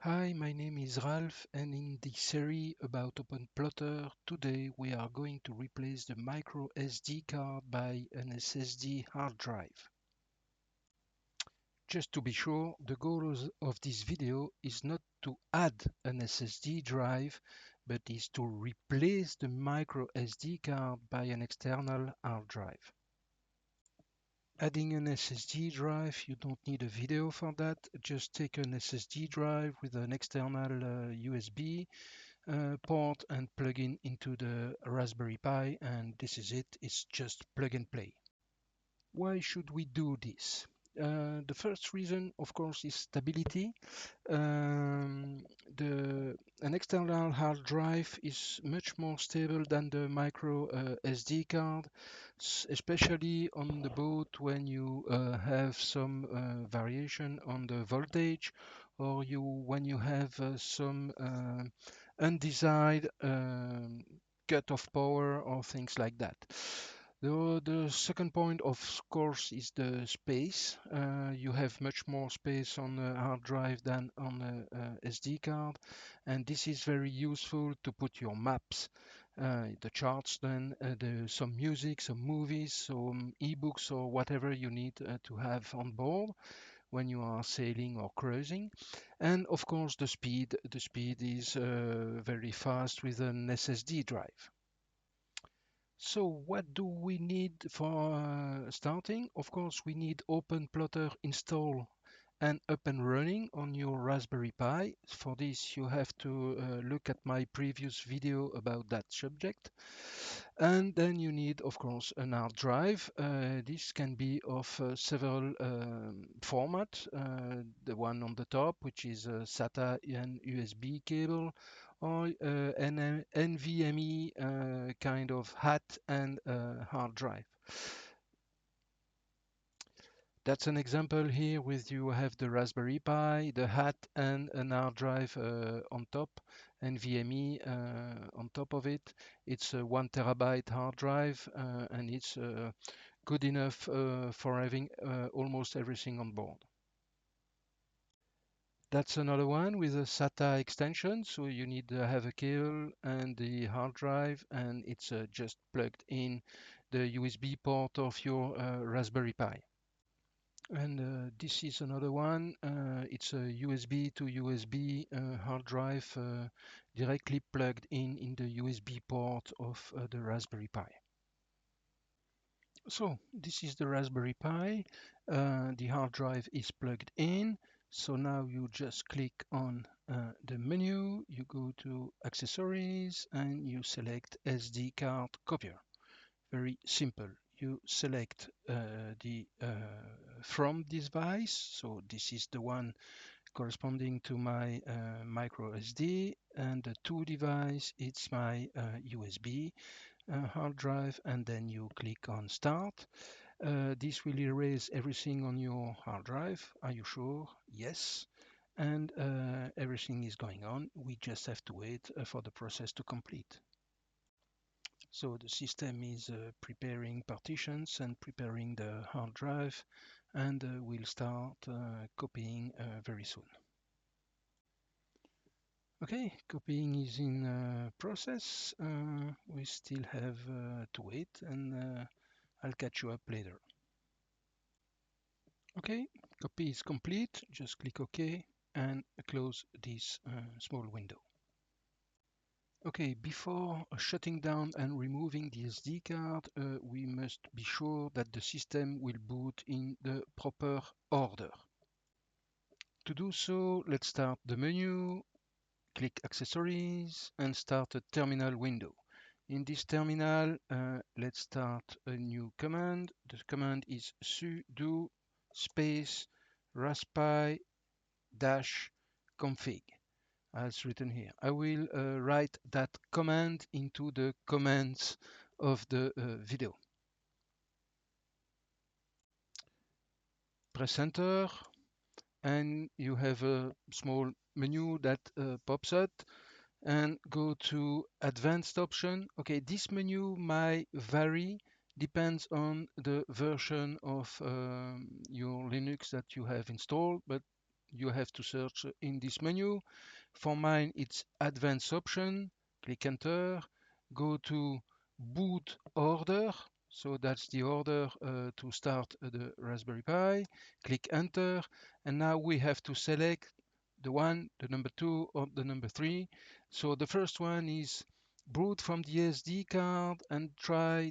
Hi, my name is Ralph, and in this series about OpenPlotter, today we are going to replace the micro SD card by an SSD hard drive. Just to be sure, the goal of this video is not to add an SSD drive, but is to replace the micro SD card by an external hard drive. Adding an SSD drive, you don't need a video for that. Just take an SSD drive with an external USB port and plug in into the Raspberry Pi, and this is it. It's just plug and play. Why should we do this? The first reason, of course, is stability. Um, an external hard drive is much more stable than the micro SD card, especially on the boat when you have some variation on the voltage, or when you have some undesired cut of power or things like that. The second point, of course, is the space. You have much more space on a hard drive than on a SD card, and this is very useful to put your maps, the charts, then some music, some movies, some ebooks, or whatever you need to have on board when you are sailing or cruising. And of course, the speed. The speed is very fast with an SSD drive. So what do we need for starting? Of course, we need OpenPlotter install and up and running on your Raspberry Pi. For this, you have to look at my previous video about that subject. And then you need, of course, an hard drive. This can be of several formats. The one on the top, which is a SATA and USB cable, or an NVMe kind of hat and hard drive. That's an example here with you have the Raspberry Pi, the hat, and an hard drive on top, NVMe on top of it. It's a 1 terabyte hard drive, and it's good enough for having almost everything on board. That's another one with a SATA extension, so you need to have a cable and the hard drive, and it's just plugged in the USB port of your Raspberry Pi. And this is another one. It's a USB to USB hard drive directly plugged in the USB port of the Raspberry Pi. So this is the Raspberry Pi. The hard drive is plugged in. So now you just click on the menu, you go to accessories, and you select SD card copier. Very simple. You select the from device. So this is the one corresponding to my micro SD, and the to device, it's my USB hard drive, and then you click on start. This will erase everything on your hard drive. Are you sure? Yes. And everything is going on. We just have to wait for the process to complete. So the system is preparing partitions and preparing the hard drive, and we'll start copying very soon. Okay, copying is in process. We still have to wait, and I'll catch you up later. Okay, copy is complete. Just click OK and close this small window. Okay, before shutting down and removing the SD card, we must be sure that the system will boot in the proper order. To do so, let's start the menu, click Accessories, and start a terminal window. In this terminal, let's start a new command. The command is sudo space raspi-config, as written here. I will write that command into the comments of the video. Press enter, and you have a small menu that pops up, and go to advanced option. Okay, this menu might vary, depends on the version of your Linux that you have installed, but you have to search in this menu. For mine, it's Advanced Option. Click Enter. Go to Boot Order. So that's the order to start the Raspberry Pi. Click Enter. And now we have to select the one, the number 2, or the number 3. So the first one is boot from the SD card and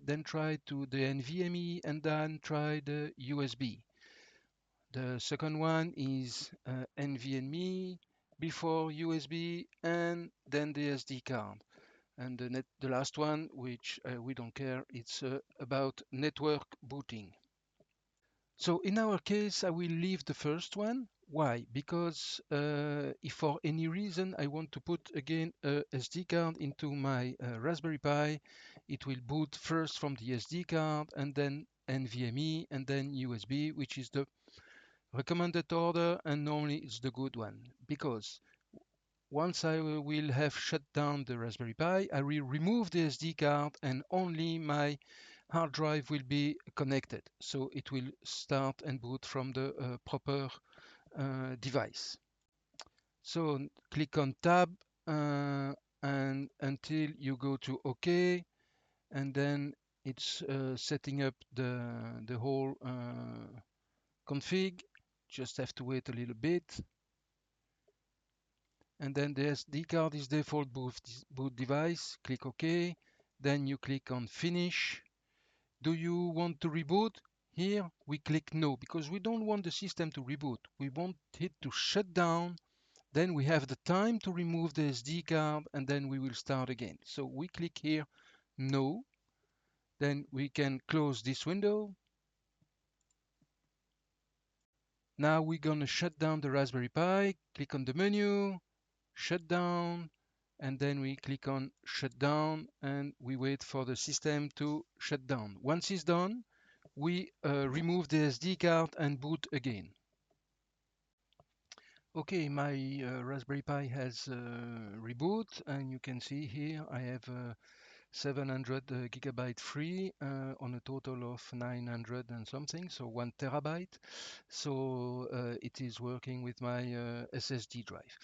then try to the NVMe and then try the USB. The second one is NVMe before USB and then the SD card. And the last one, which we don't care, it's about network booting. So in our case, I will leave the first one. Why? Because if for any reason I want to put again a SD card into my Raspberry Pi, it will boot first from the SD card and then NVMe and then USB, which is the recommended order, and normally it's the good one. Because once I will have shut down the Raspberry Pi, I will remove the SD card and only my hard drive will be connected. So it will start and boot from the proper device. So click on Tab and until you go to OK, and then it's setting up the whole config. Just have to wait a little bit. And then the SD card is default boot device. Click OK. Then you click on Finish. Do you want to reboot? Here we click No, because we don't want the system to reboot. We want it to shut down. Then we have the time to remove the SD card and then we will start again. So we click here No. Then we can close this window. Now we're going to shut down the Raspberry Pi. Click on the menu, Shut Down, and then we click on Shut Down and we wait for the system to shut down. Once it's done, we remove the SD card and boot again. Okay, my Raspberry Pi has reboot, and you can see here I have 700 gigabyte free on a total of 900 and something, so 1 terabyte. So it is working with my SSD drive.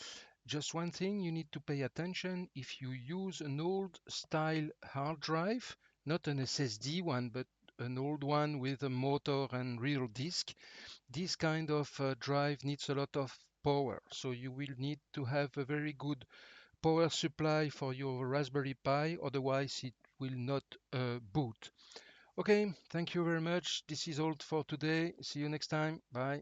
Just one thing you need to pay attention: if you use an old style hard drive, not an SSD one, but an old one with a motor and real disk, this kind of drive needs a lot of power. So you will need to have a very good power supply for your Raspberry Pi, otherwise it will not boot. Okay, thank you very much. This is all for today. See you next time. Bye.